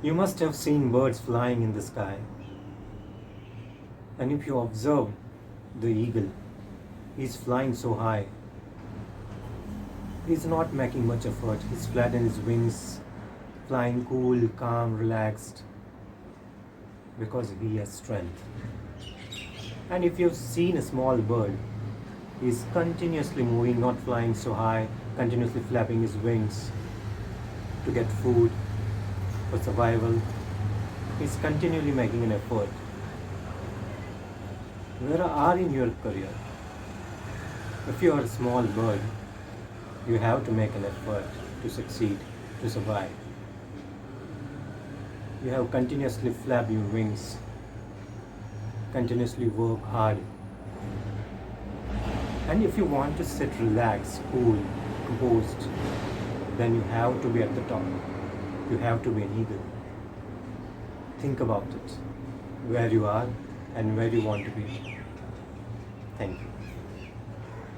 You must have seen birds flying in the sky. And if you observe the eagle, he's flying so high. He's not making much effort. He's flattened his wings, flying cool, calm, relaxed, because he has strength. And if you've seen a small bird, he's continuously moving, not flying so high, continuously flapping his wings to get food for survival. He's continually making an effort. Where are in your career? If you are a small bird, you have to make an effort to succeed, to survive. You have continuously flap your wings, continuously work hard. And if you want to sit relaxed, cool, composed, then you have to be at the top. You have to be an eagle. Think about it, where you are and where you want to be. Thank you.